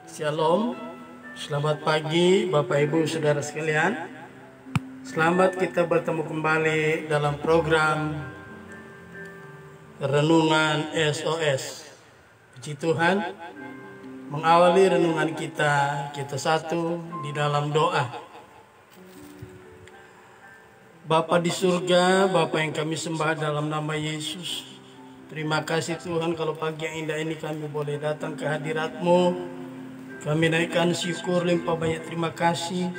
Shalom, selamat pagi Bapak Ibu Saudara sekalian. Selamat kita bertemu kembali dalam program Renungan SOS. Puji Tuhan, mengawali renungan kita satu di dalam doa. Bapa di surga, Bapa yang kami sembah dalam nama Yesus. Terima kasih Tuhan kalau pagi yang indah ini kami boleh datang ke hadirat-Mu. Kami naikkan syukur limpah banyak terima kasih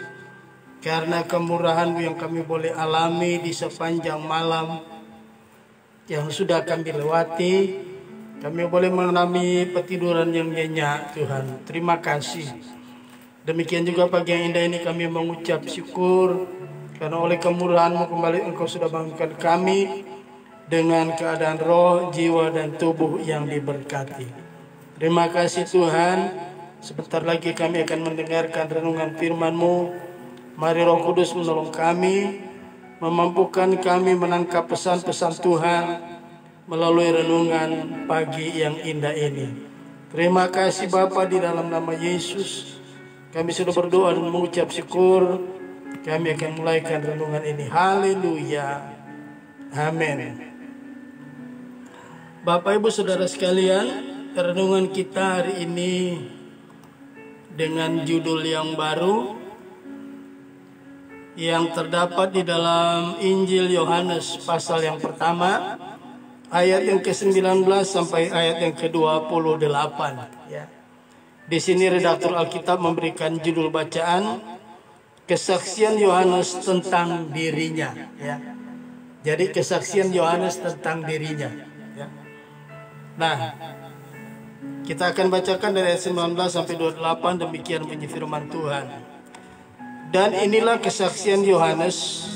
karena kemurahan-Mu yang kami boleh alami di sepanjang malam yang sudah kami lewati. Kami boleh mengalami petiduran yang nyenyak Tuhan. Terima kasih. Demikian juga pagi yang indah ini kami mengucap syukur karena oleh kemurahan-Mu kembali Engkau sudah bangunkan kami dengan keadaan roh, jiwa, dan tubuh yang diberkati. Terima kasih Tuhan. Sebentar lagi kami akan mendengarkan renungan firman-Mu. Mari Roh Kudus menolong kami, memampukan kami menangkap pesan-pesan Tuhan melalui renungan pagi yang indah ini. Terima kasih Bapa, di dalam nama Yesus kami sudah berdoa dan mengucap syukur. Kami akan mulaikan renungan ini. Haleluya. Amin. Bapak Ibu Saudara sekalian, renungan kita hari ini dengan judul yang baru yang terdapat di dalam Injil Yohanes pasal yang pertama ayat yang ke-19 sampai ayat yang ke-28 ya. Di sini redaktur Alkitab memberikan judul bacaan kesaksian Yohanes tentang dirinya ya. Jadi kesaksian Yohanes tentang dirinya ya. Nah, kita akan bacakan dari ayat 19 sampai 28, demikian bunyi firman Tuhan. Dan inilah kesaksian Yohanes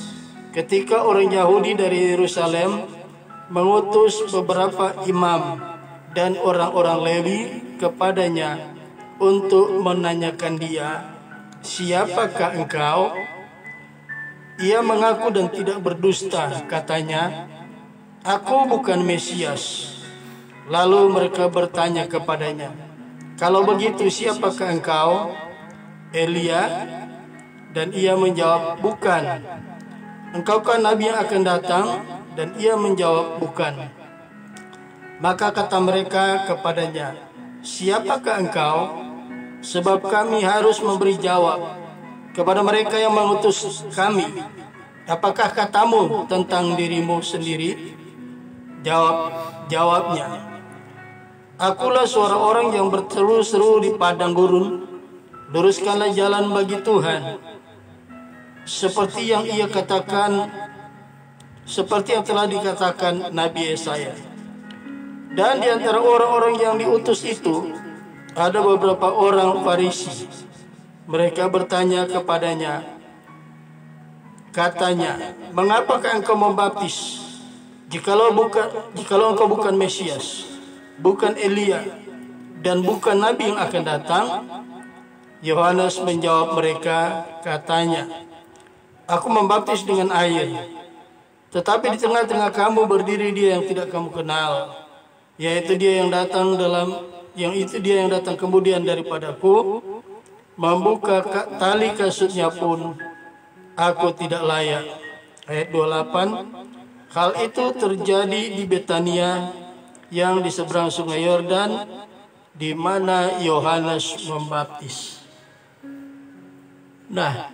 ketika orang Yahudi dari Yerusalem mengutus beberapa imam dan orang-orang Lewi kepadanya untuk menanyakan dia, "Siapakah engkau?" Ia mengaku dan tidak berdusta, katanya, "Aku bukan Mesias." Lalu mereka bertanya kepadanya, "Kalau begitu siapakah engkau? Elia?" Dan ia menjawab, "Bukan." "Engkaukah nabi yang akan datang?" Dan ia menjawab, "Bukan." Maka kata mereka kepadanya, "Siapakah engkau? Sebab kami harus memberi jawab kepada mereka yang mengutus kami. Apakah katamu tentang dirimu sendiri?" Jawabnya, "Akulah suara orang yang berseru-seru di padang gurun, luruskanlah jalan bagi Tuhan. Seperti yang telah dikatakan Nabi Yesaya." Dan di antara orang-orang yang diutus itu ada beberapa orang Farisi. Mereka bertanya kepadanya, katanya, "Mengapakah engkau membaptis jikalau engkau bukan Mesias, bukan Elia, dan bukan nabi yang akan datang?" Yohanes menjawab mereka, katanya, "Aku membaptis dengan air, tetapi di tengah-tengah kamu berdiri dia yang tidak kamu kenal, yaitu dia yang datang kemudian daripadaku, membuka tali kasutnya pun aku tidak layak." Ayat 28, hal itu terjadi di Betania yang di seberang sungai Yordan, di mana Yohanes membaptis. Nah,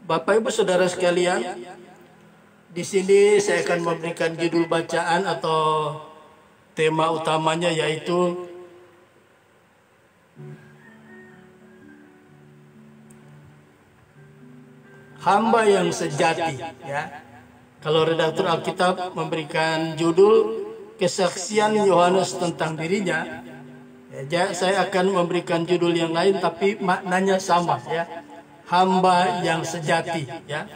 Bapak Ibu Saudara sekalian, di sini saya akan memberikan judul bacaan atau tema utamanya, yaitu hamba yang sejati ya. Kalau redaktur Alkitab memberikan judul kesaksian Yohanes tentang dirinya, ya, saya akan memberikan judul yang lain tapi maknanya sama ya. Hamba yang sejati ya.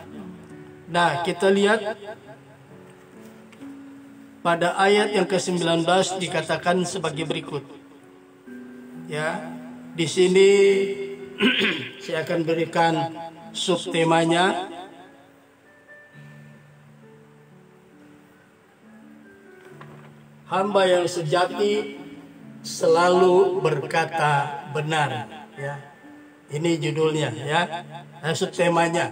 Nah, kita lihat pada ayat yang ke-19 dikatakan sebagai berikut. Ya, di sini saya akan berikan subtemanya, hamba yang sejati selalu berkata benar. Ya, ini judulnya ya, subtemanya.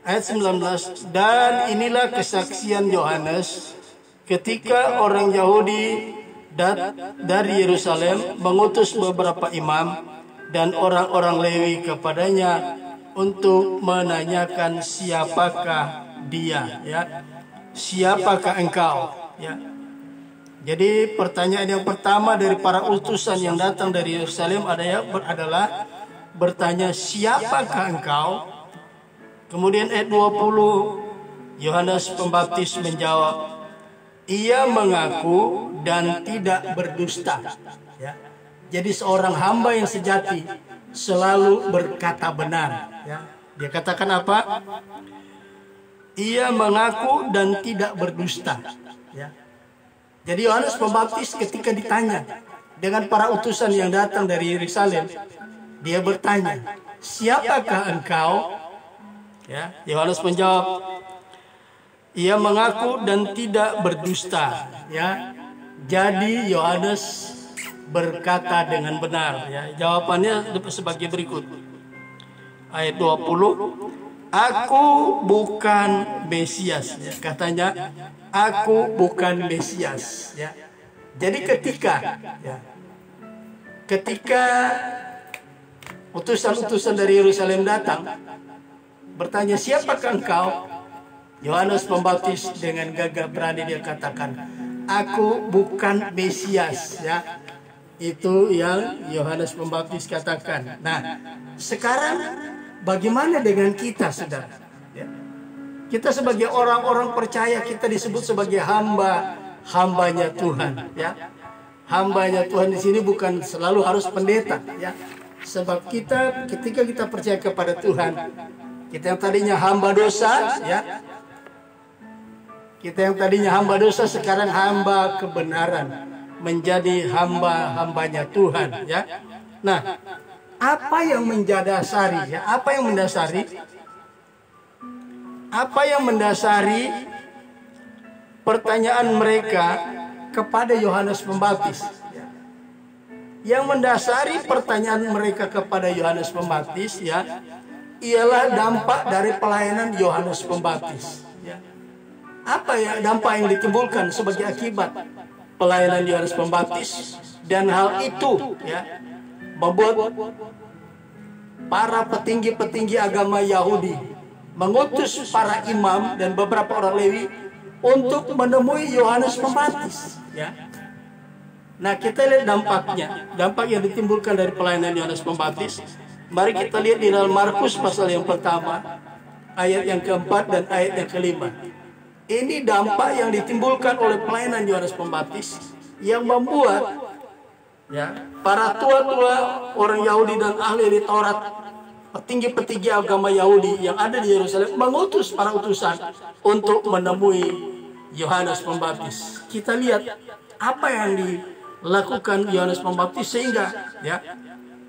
Ayat 19, dan inilah kesaksian Yohanes ketika orang Yahudi dari Yerusalem mengutus beberapa imam dan orang-orang Lewi kepadanya untuk menanyakan siapakah dia, ya, siapakah engkau, ya. Jadi pertanyaan yang pertama dari para utusan yang datang dari Yerusalem adalah bertanya, siapakah engkau? Kemudian ayat 20, Yohanes Pembaptis menjawab, ia mengaku dan tidak berdusta. Ya. Jadi seorang hamba yang sejati selalu berkata benar. Ya. Dia katakan apa? Ia mengaku dan tidak berdusta. Ya. Jadi Yohanes Pembaptis ketika ditanya dengan para utusan yang datang dari Yerusalem, dia bertanya, siapakah engkau? Ya, Yohanes menjawab, ia mengaku dan tidak berdusta. Ya, jadi Yohanes berkata dengan benar. Ya, jawabannya sebagai berikut. Ayat 20, aku bukan Mesias. Ya, katanya, aku bukan Mesias. Ya, jadi ketika utusan-utusan dari Yerusalem datang bertanya, siapakah engkau? Yohanes Pembaptis dengan gagah berani dia katakan, aku bukan Mesias. Ya, itu yang Yohanes Pembaptis katakan. Nah, sekarang bagaimana dengan kita, saudara? Ya. Kita sebagai orang-orang percaya, kita disebut sebagai hambanya Tuhan. Ya, hambanya Tuhan di sini bukan selalu harus pendeta. Ya, sebab ketika kita percaya kepada Tuhan, kita yang tadinya hamba dosa, ya, kita yang tadinya hamba dosa sekarang hamba kebenaran, menjadi hambanya Tuhan. Ya, nah, apa yang mendasari? Ya, apa yang mendasari pertanyaan mereka kepada Yohanes Pembaptis? Ya. Yang mendasari pertanyaan mereka kepada Yohanes Pembaptis, ya, ialah dampak dari pelayanan Yohanes Pembaptis. Ya. Apa ya dampak yang ditimbulkan sebagai akibat pelayanan Yohanes Pembaptis? Dan hal itu, ya, membuat para petinggi-petinggi agama Yahudi mengutus para imam dan beberapa orang Lewi untuk menemui Yohanes Pembaptis. Ya. Nah, kita lihat dampak yang ditimbulkan dari pelayanan Yohanes Pembaptis. Mari kita lihat di dalam Markus pasal yang pertama, ayat yang keempat dan ayat yang kelima. Ini dampak yang ditimbulkan oleh pelayanan Yohanes Pembaptis yang membuat, ya, para tua-tua orang Yahudi dan ahli Taurat, petinggi-petinggi agama Yahudi yang ada di Yerusalem mengutus para utusan untuk menemui Yohanes Pembaptis. Kita lihat apa yang dilakukan Yohanes Pembaptis sehingga, ya,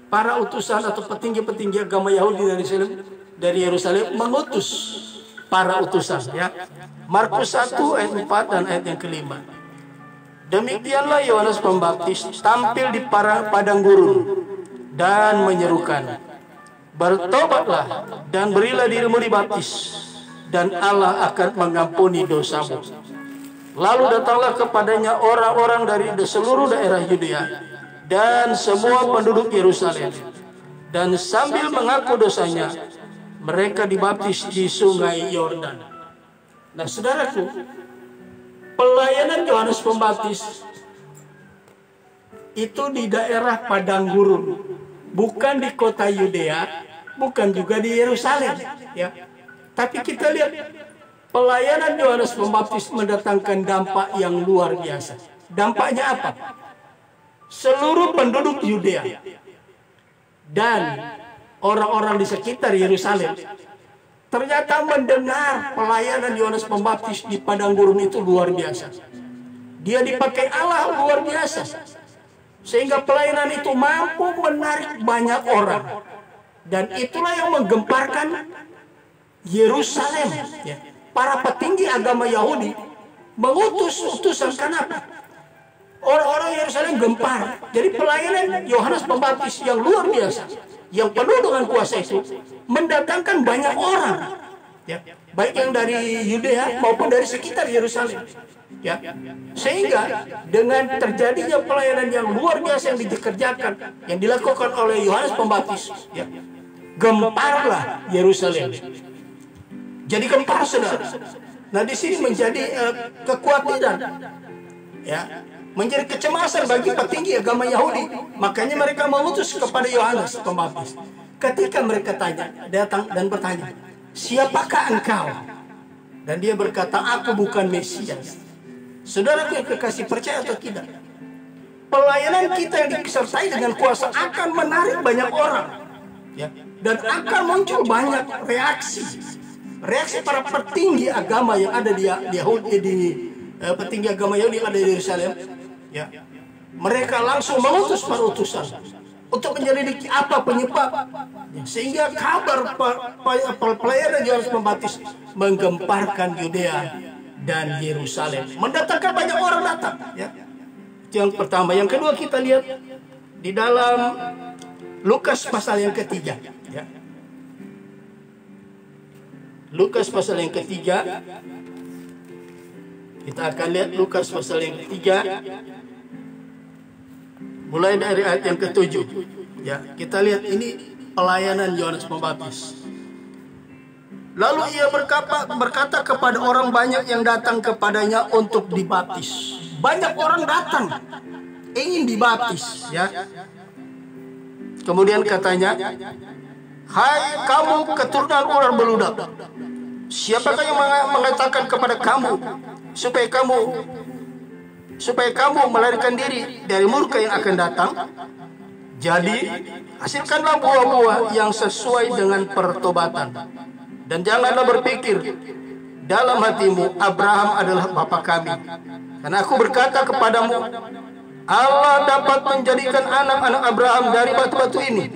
para utusan atau petinggi-petinggi agama Yahudi dari Yerusalem mengutus para utusan. Ya. Markus 1 ayat 4 dan ayat yang kelima. Demikianlah Yohanes Pembaptis tampil di padang gurun dan menyerukan, bertobatlah dan berilah dirimu dibaptis, dan Allah akan mengampuni dosamu. Lalu datanglah kepadanya orang-orang dari seluruh daerah Yudea dan semua penduduk Yerusalem, dan sambil mengaku dosanya, mereka dibaptis di sungai Yordan. Nah, saudaraku, pelayanan Yohanes Pembaptis itu di daerah padang gurun, bukan di kota Yudea, bukan juga di Yerusalem. Ya, tapi kita lihat pelayanan Yohanes Pembaptis mendatangkan dampak yang luar biasa. Dampaknya apa? Seluruh penduduk Yudea dan orang-orang di sekitar Yerusalem ternyata mendengar pelayanan Yohanes Pembaptis di padang gurun itu luar biasa. Dia dipakai Allah luar biasa, sehingga pelayanan itu mampu menarik banyak orang. Dan itulah yang menggemparkan Yerusalem. Ya. Para petinggi agama Yahudi mengutus utusan. Kenapa? Orang-orang Yerusalem gempar. Jadi pelayanan Yohanes Pembaptis yang luar biasa, yang penuh dengan kuasa itu, mendatangkan banyak orang, ya, baik yang dari Yudea maupun dari sekitar Yerusalem. Ya, sehingga dengan terjadinya pelayanan yang luar biasa yang dikerjakan, yang dilakukan oleh Yohanes Pembaptis, ya, gemparlah Yerusalem. Jadi gempar, saudara. Nah, di sini menjadi kekhawatiran, ya, menjadi kecemasan bagi petinggi agama Yahudi. Makanya mereka mengutus kepada Yohanes Pembaptis. Ketika mereka datang dan bertanya, siapakah engkau? Dan dia berkata, aku bukan Mesias. Saudara yang kekasih, percaya atau tidak, pelayanan kita yang disertai dengan kuasa akan menarik banyak orang, ya, dan akan muncul banyak reaksi para petinggi agama yang ada di Yahudi, petinggi agama Yahudi yang ada di Yerusalem, ya. Mereka langsung mengutus para utusan untuk menyelidiki apa penyebab, ya, sehingga kabar pelayanan Yohanes Pembaptis menggemparkan Yudea dan Yerusalem, mendatangkan banyak orang datang, ya. Yang pertama. Yang kedua, kita lihat di dalam Lukas pasal yang ketiga, ya. Lukas pasal yang ketiga, kita akan lihat Lukas pasal yang ketiga, mulai dari ayat yang ke-7, ya. Kita lihat ini pelayanan Yohanes Pembaptis. Lalu ia berkata kepada orang banyak yang datang kepadanya untuk dibaptis. Banyak orang datang ingin dibaptis, ya. Kemudian katanya, hai kamu keturunan ular beludak, siapakah yang mengatakan kepada kamu supaya kamu melarikan diri dari murka yang akan datang? Jadi hasilkanlah buah-buah yang sesuai dengan pertobatan. Dan janganlah berpikir dalam hatimu, Abraham adalah bapa kami. Karena aku berkata kepadamu, Allah dapat menjadikan anak-anak Abraham dari batu-batu ini.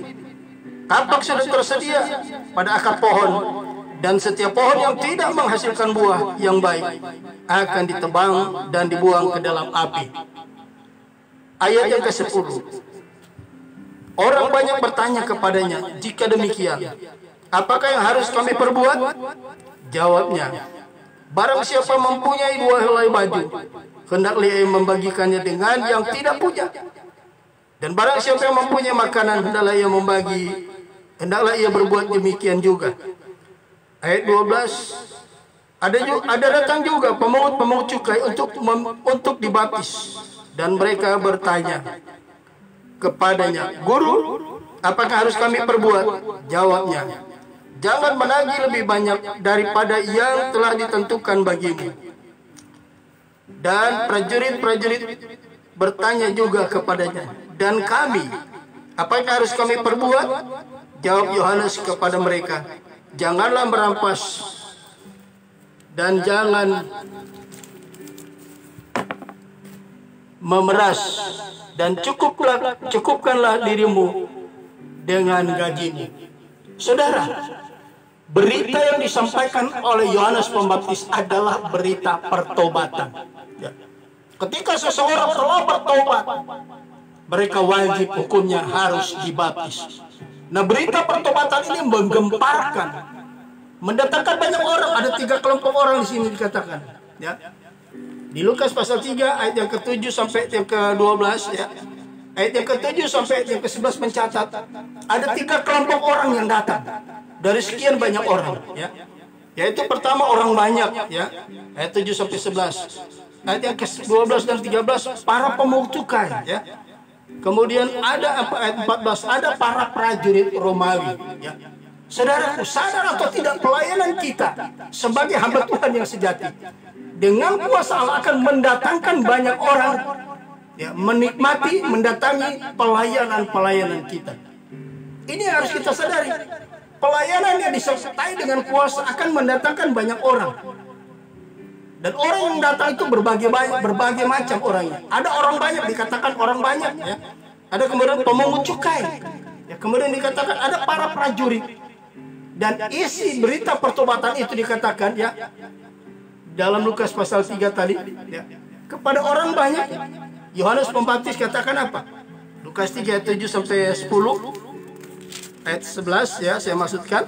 Tapak sudah tersedia pada akar pohon, dan setiap pohon yang tidak menghasilkan buah yang baik akan ditebang dan dibuang ke dalam api. Ayat yang ke-10. Orang banyak bertanya kepadanya, jika demikian, apakah yang harus kami perbuat? Jawabnya, barang siapa mempunyai 2 helai baju, hendaklah ia membagikannya dengan yang tidak punya. Dan barang siapa yang mempunyai makanan, hendaklah ia berbuat demikian juga. Ayat 12, ada datang juga pemungut cukai untuk dibaptis, dan mereka bertanya kepadanya, Guru, apakah harus kami perbuat? Jawabnya, jangan menagih lebih banyak daripada yang telah ditentukan bagimu. Dan prajurit-prajurit bertanya juga kepadanya, dan kami, apakah harus kami perbuat? Jawab Yohanes kepada mereka, janganlah merampas, dan jangan memeras, dan cukupkanlah dirimu dengan gajimu. Saudara, berita yang disampaikan oleh Yohanes Pembaptis adalah berita pertobatan. Ya. Ketika seseorang telah bertobat, mereka wajib hukumnya harus dibaptis. Nah, berita pertobatan ini menggemparkan, mendatangkan banyak orang. Ada 3 kelompok orang di sini dikatakan, ya. Di Lukas pasal 3 ayat yang ke-7 sampai yang ke-12, ya. Ayat yang ke-7 sampai yang ke-11 mencatat ada 3 kelompok orang yang datang dari sekian banyak orang, ya. Yaitu pertama orang banyak, ya. Ayat 7 sampai 11. Ayat yang ke-12 dan 13 para pemungut cukai, ya. Kemudian ada ayat 14 ada para prajurit Romawi, ya. Saudaraku, sadar atau tidak, pelayanan kita sebagai hamba Tuhan yang sejati dengan kuasa Allah akan mendatangkan banyak orang, ya, menikmati, mendatangi pelayanan kita. Ini yang harus kita sadari. Pelayanan yang disertai dengan kuasa akan mendatangkan banyak orang. Dan orang yang datang itu berbagai macam orangnya. Ada orang banyak, dikatakan orang banyak, ya. Ada kemudian pemungut cukai, ya. Kemudian dikatakan ada para prajurit. Dan isi berita pertobatan itu dikatakan, ya, dalam Lukas pasal 3 tadi, ya, kepada orang banyak Yohanes Pembaptis katakan apa? Lukas 3 ayat 7 sampai 10. Ayat 11 ya, saya maksudkan.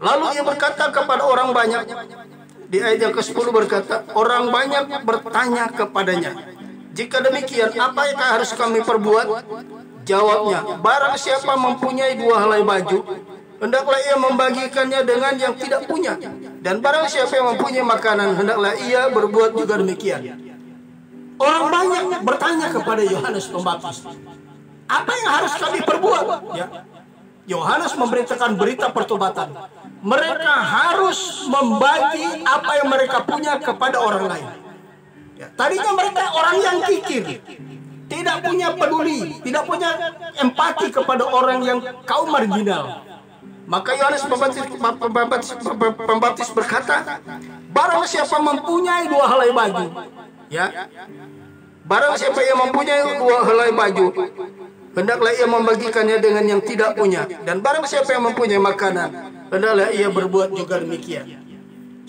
Lalu ia berkata kepada orang banyak, di ayat yang ke-10 berkata, orang banyak bertanya kepadanya, jika demikian, apa yang harus kami perbuat? Jawabnya, barang siapa mempunyai 2 helai baju, hendaklah ia membagikannya dengan yang tidak punya. Dan barang siapa yang mempunyai makanan, hendaklah ia berbuat juga demikian. Orang banyak bertanya kepada Yohanes Pembaptis, apa yang harus kami perbuat? Ya. Yohanes memberitakan berita pertobatan. Mereka harus membagi apa yang mereka punya kepada orang lain. Ya, tadinya mereka orang yang kikir, tidak punya peduli, tidak punya empati kepada orang yang kaum marginal. Maka Yohanes Pembaptis berkata, barang siapa mempunyai 2 helai baju, ya, barang siapa yang mempunyai 2 helai baju, hendaklah ia membagikannya dengan yang tidak punya. Dan barang siapa yang mempunyai makanan, hendaklah ia berbuat juga demikian.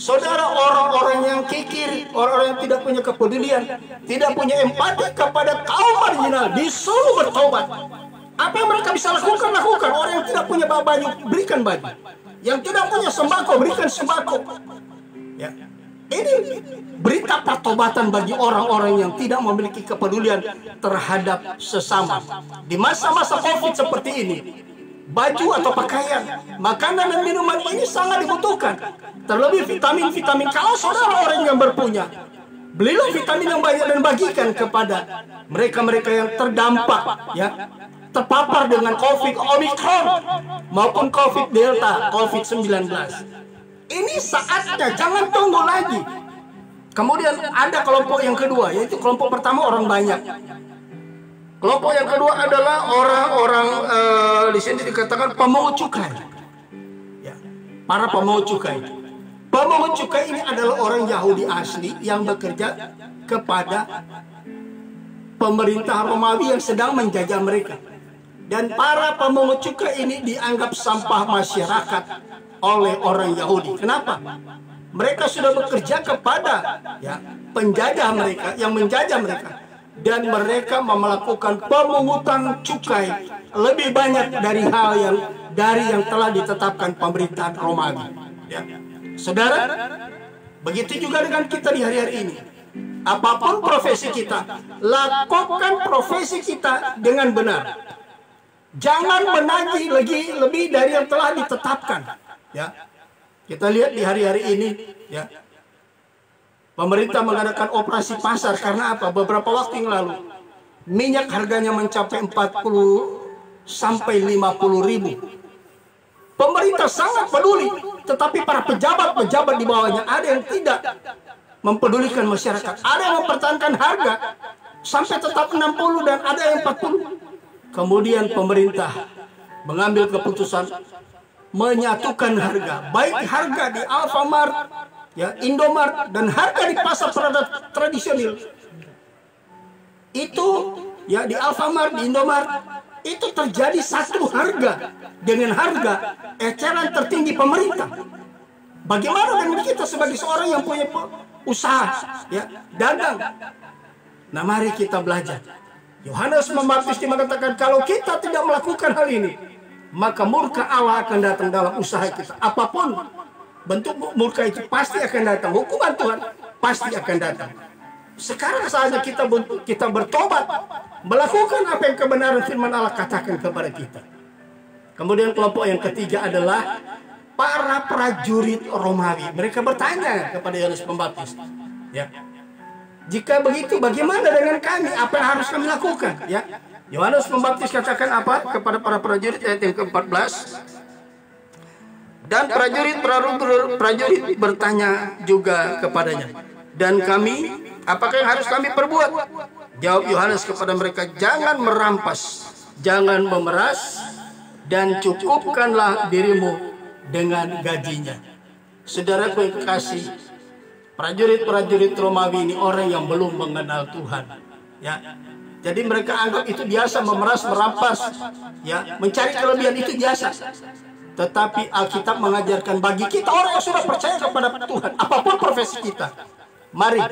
Saudara, orang-orang yang kikir, orang-orang yang tidak punya kepedulian, tidak punya empati kepada kaum marginal, disuruh bertobat. Apa yang mereka bisa lakukan, lakukan. Orang yang tidak punya baju, berikan baju. Yang tidak punya sembako, berikan sembako. Ya. Ini berita pertobatan bagi orang-orang yang tidak memiliki kepedulian terhadap sesama. Di masa-masa COVID seperti ini, baju atau pakaian, makanan dan minuman ini sangat dibutuhkan. Terlebih vitamin-vitamin. Kalau saudara orang yang berpunya, belilah vitamin yang banyak dan bagikan kepada mereka-mereka yang terdampak, ya, terpapar dengan COVID Omicron maupun COVID Delta, COVID-19. Ini saatnya, jangan tunggu lagi. Kemudian ada kelompok yang kedua, yaitu kelompok pertama orang banyak. Kelompok yang kedua adalah orang-orang di sini dikatakan pemungut cukai. Ya, para pemungut cukai. Pemungut cukai ini adalah orang Yahudi asli yang bekerja kepada pemerintah Romawi yang sedang menjajah mereka. Dan para pemungut cukai ini dianggap sampah masyarakat oleh orang Yahudi. Kenapa? Mereka sudah bekerja kepada, ya, penjajah mereka yang menjajah mereka, dan mereka melakukan pemungutan cukai lebih banyak dari yang telah ditetapkan pemerintahan Romawi. Ya. Saudara, begitu juga dengan kita di hari-hari ini. Apapun profesi kita, lakukan profesi kita dengan benar. Jangan menagih lebih dari yang telah ditetapkan. Ya, kita lihat di hari-hari ini, ya, pemerintah mengadakan operasi pasar karena apa? Beberapa waktu yang lalu, minyak harganya mencapai 40 sampai 50 ribu. Pemerintah sangat peduli, tetapi para pejabat-pejabat di bawahnya ada yang tidak mempedulikan masyarakat. Ada yang mempertahankan harga sampai tetap 60 dan ada yang 40. Kemudian pemerintah mengambil keputusan menyatukan harga, baik harga di Alfamart, ya, Indomart, dan harga di pasar tradisional. Itu, ya, di Alfamart, di Indomart, itu terjadi satu harga dengan harga eceran tertinggi pemerintah. Bagaimana dengan kita sebagai seorang yang punya usaha, ya, dagang? Nah, mari kita belajar. Yohanes Pembaptis mengatakan kalau kita tidak melakukan hal ini, maka murka Allah akan datang dalam usaha kita. Apapun bentuk murka itu pasti akan datang. Hukuman Tuhan pasti akan datang. Sekarang saatnya kita bertobat, melakukan apa yang kebenaran firman Allah katakan kepada kita. Kemudian kelompok yang ketiga adalah para prajurit Romawi. Mereka bertanya kepada Yohanes Pembaptis, ya, jika begitu, bagaimana dengan kami? Apa yang harus kami lakukan? Ya, Yohanes Pembaptis katakan apa kepada para prajurit, ayat yang ke-14. Dan prajurit bertanya juga kepadanya, dan kami, apakah yang harus kami perbuat? Jawab Yohanes kepada mereka, jangan merampas, jangan memeras, dan cukupkanlah dirimu dengan gajinya. Saudaraku yang kekasih, prajurit-prajurit Romawi ini orang yang belum mengenal Tuhan, ya. Jadi mereka anggap itu biasa, memeras, merampas, ya, mencari kelebihan itu biasa. Tetapi Alkitab mengajarkan bagi kita orang yang sudah percaya kepada Tuhan, apapun profesi kita, Mari,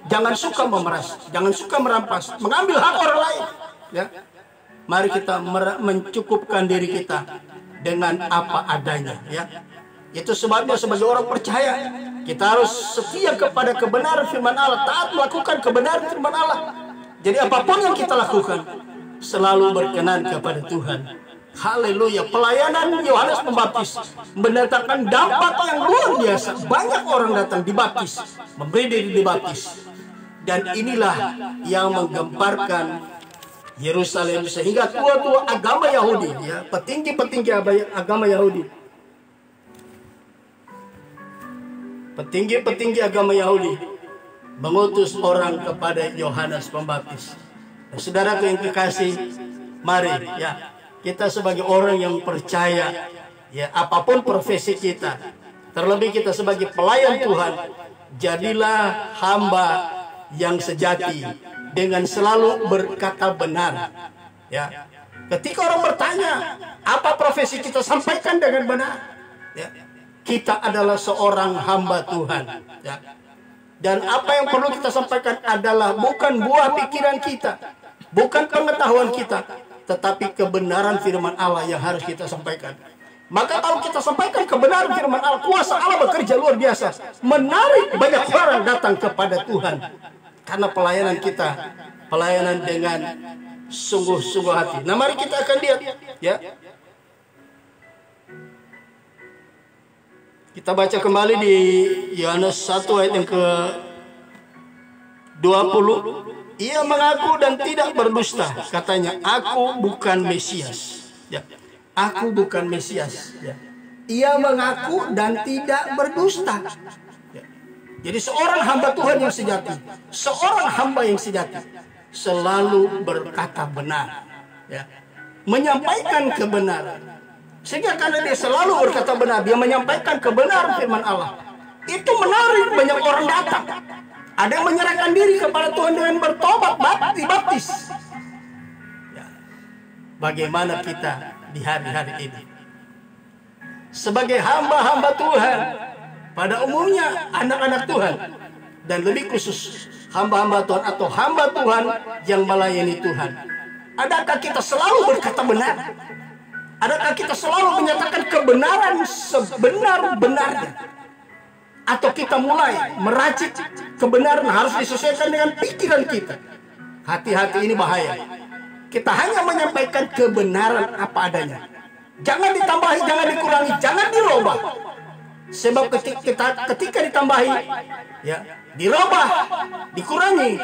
jangan suka memeras, jangan suka merampas, mengambil hak orang lain. Ya, mari kita mencukupkan diri kita dengan apa adanya. Ya, itu sebabnya sebagai orang percaya kita harus setia kepada kebenaran firman Allah, taat melakukan kebenaran firman Allah. Jadi apapun yang kita lakukan selalu berkenan kepada Tuhan. Haleluya. Pelayanan Yohanes Pembaptis mendatangkan dampak yang luar biasa. Banyak orang datang dibaptis, memberi diri dibaptis. Dan inilah yang menggemparkan Yerusalem sehingga tua-tua agama Yahudi, ya, petinggi-petinggi agama Yahudi, petinggi-petinggi agama Yahudi mengutus orang kepada Yohanes Pembaptis. Nah, saudaraku yang kekasih, mari ya, kita sebagai orang yang percaya, ya, apapun profesi kita, terlebih kita sebagai pelayan Tuhan, jadilah hamba yang sejati dengan selalu berkata benar. Ya, ketika orang bertanya apa profesi kita, sampaikan dengan benar. Ya, kita adalah seorang hamba Tuhan. Ya. Dan apa yang perlu kita sampaikan adalah bukan buah pikiran kita, bukan pengetahuan kita, tetapi kebenaran firman Allah yang harus kita sampaikan. Maka kalau kita sampaikan kebenaran firman Allah, kuasa Allah bekerja luar biasa, menarik banyak orang datang kepada Tuhan. Karena pelayanan kita, pelayanan dengan sungguh-sungguh hati. Nah, mari kita akan lihat, ya. Kita baca kembali di Yohanes 1 ayat yang ke-20. Ia mengaku dan tidak berdusta. Katanya, aku bukan Mesias. Ya. Aku bukan Mesias. Ya. Ia mengaku dan tidak berdusta. Ya. Jadi seorang hamba Tuhan yang sejati, seorang hamba yang sejati, selalu berkata benar. Ya. Menyampaikan kebenaran. Sehingga karena dia selalu berkata benar, dia menyampaikan kebenaran firman Allah, itu menarik banyak orang datang. Ada yang menyerahkan diri kepada Tuhan dengan bertobat, dibaptis. Ya. Bagaimana kita di hari-hari ini sebagai hamba-hamba Tuhan, pada umumnya anak-anak Tuhan, dan lebih khusus hamba-hamba Tuhan atau hamba Tuhan yang melayani Tuhan, adakah kita selalu berkata benar? Adakah kita selalu menyatakan kebenaran sebenar-benarnya? Atau kita mulai meracik kebenaran harus disesuaikan dengan pikiran kita? Hati-hati, ini bahaya. Kita hanya menyampaikan kebenaran apa adanya. Jangan ditambahi, jangan dikurangi, jangan dirubah. Sebab ketika ditambahi, ya, dirubah, dikurangi,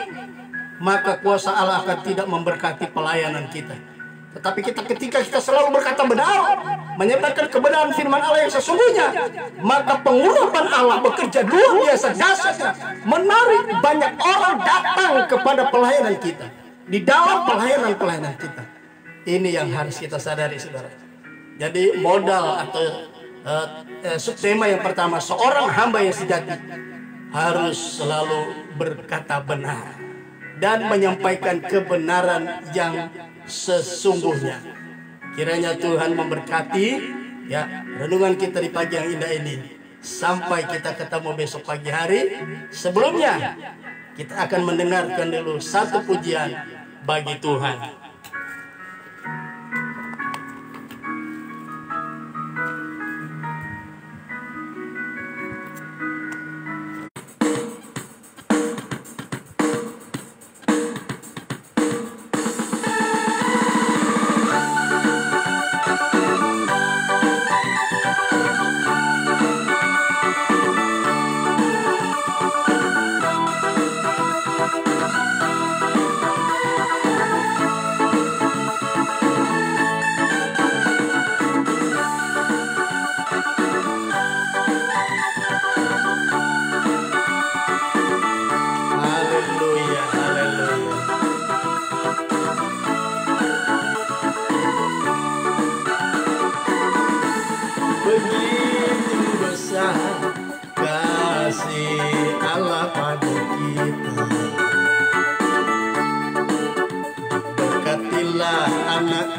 maka kuasa Allah akan tidak memberkati pelayanan kita. Tetapi ketika kita selalu berkata benar, menyampaikan kebenaran firman Allah yang sesungguhnya, maka pengurapan Allah bekerja luar biasa dahsyatnya, menarik banyak orang datang kepada pelayanan kita, di dalam pelayanan kita. Ini yang harus kita sadari, saudara. Jadi modal atau subtema yang pertama, seorang hamba yang sejati harus selalu berkata benar dan menyampaikan kebenaran yang sesungguhnya. Kiranya Tuhan memberkati, ya, renungan kita di pagi yang indah ini. Sampai kita ketemu besok pagi hari. Sebelumnya kita akan mendengarkan dulu satu pujian bagi Tuhan.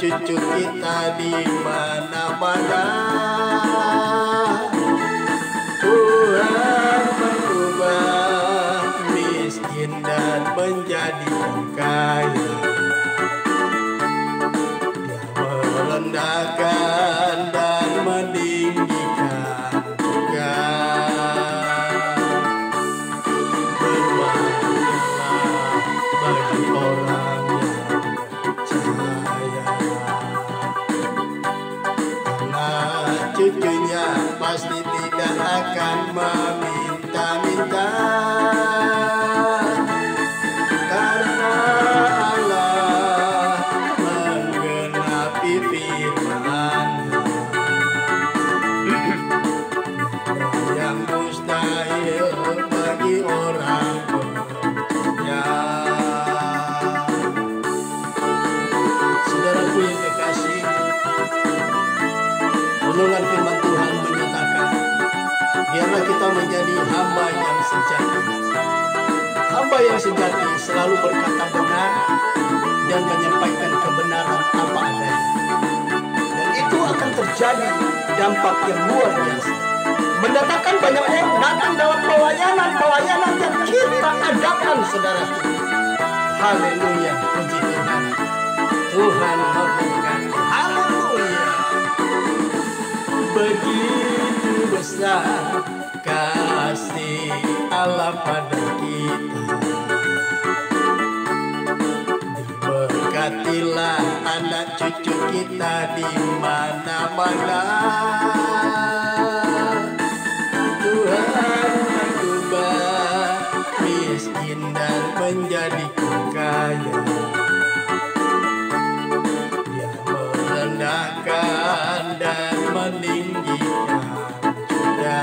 Cucu kita di mana-mana, Tuhan mengubah menjadi kaya. Dia merendahkan dan meninggikan juga. Berbahagialah bagi orang yang percaya. Anak cucunya pasti tidak akan meminta-minta. Renungan firman Tuhan menyatakan, biarlah kita menjadi hamba yang sejati. Hamba yang sejati selalu berkata benar dan menyampaikan kebenaran apa adanya. Dan itu akan terjadi dampak yang luar biasa. Mendatangkan banyak orang datang dalam pelayanan yang kita adakan, saudara. Haleluya, puji Tuhan. Tuhan memberkati. Haleluya. Begitu besar kasih Allah pada kita. Diberkatilah anak cucu kita di mana-mana. Tuhan mengubah miskin dan menjadi kaya. Dia merendahkan dan meninggikan juga.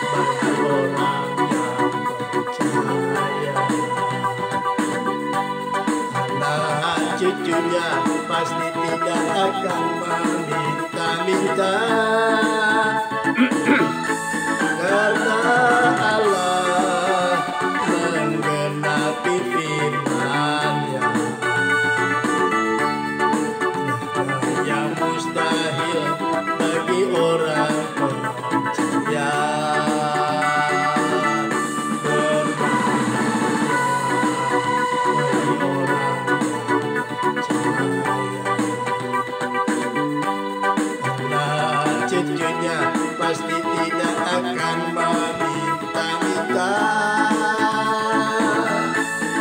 Bagi orang yang percaya. Anak cucunya pasti tidak akan meminta-minta. Karena Allah menggenapi firman-Nya. Yang mustahil bagi orang percaya. Cucunya pasti tidak akan meminta-minta.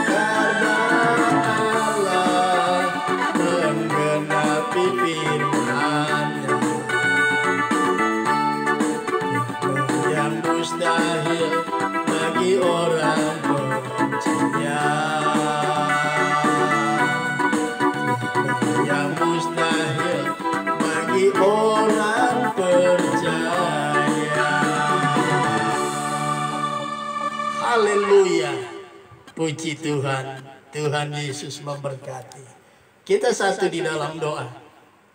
Karena Allah menggenapi firman-Nya. Yang mustahil bagi orang percaya. Yang mustahil bagi orang percaya. Haleluya, puji Tuhan. Tuhan Yesus memberkati. Kita satu di dalam doa.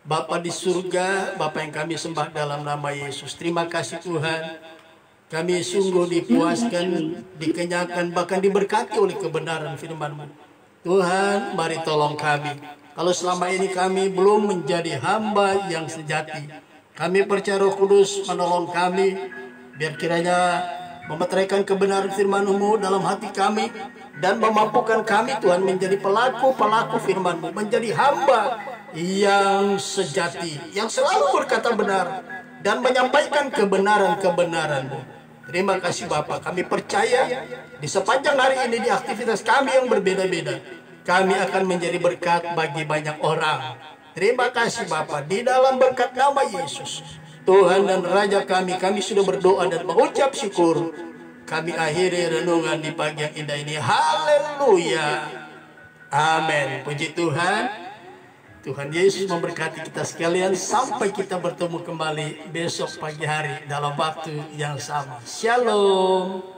Bapa di surga, Bapa yang kami sembah dalam nama Yesus. Terima kasih Tuhan. Kami sungguh dipuaskan, dikenyangkan, bahkan diberkati oleh kebenaran firman-Mu. Tuhan, mari tolong kami. Kalau selama ini kami belum menjadi hamba yang sejati, kami percaya Roh Kudus menolong kami, biar kiranya memeteraikan kebenaran firman-Mu dalam hati kami, dan memampukan kami Tuhan menjadi pelaku-pelaku firman-Mu, menjadi hamba yang sejati, yang selalu berkata benar, dan menyampaikan kebenaran-kebenaran-Mu. Terima kasih Bapa, kami percaya di sepanjang hari ini di aktivitas kami yang berbeda-beda, kami akan menjadi berkat bagi banyak orang. Terima kasih Bapa, di dalam berkat nama Yesus, Tuhan dan Raja kami sudah berdoa dan mengucap syukur. Kami akhiri renungan di pagi yang indah ini. Haleluya. Amin. Puji Tuhan. Tuhan Yesus memberkati kita sekalian. Sampai kita bertemu kembali besok pagi hari dalam waktu yang sama. Shalom.